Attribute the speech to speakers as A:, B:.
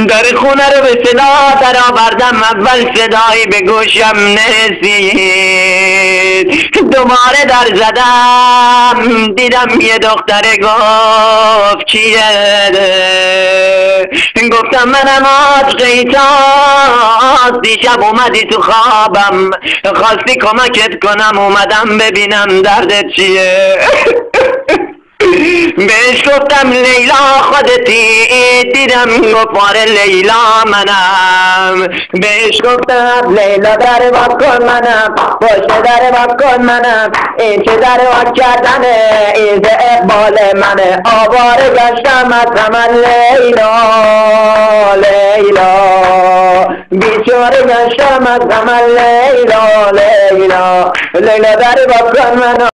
A: در خونه رو به صدا در آوردم، اول صدایی به گوشم نرسید، دوباره در زدم دیدم یه دختره گفت چیه؟ گفتم منم آج قیتاز، دیشب اومدی تو خوابم خواستی کمکت کنم، اومدم ببینم دردت چیه. بهش گفتم لیلا خودتی، دیدم گفت آره لیلا منم. بهش گفتم لیلا در واق کن منم، پشت در واق کن منم، این چه در واق کردنه، این به اقبال منه، آواره گشتم از همه لیلا لیلا، بیچاره گشتم از همه لیلا لیلا، لیلا در واق کن منم.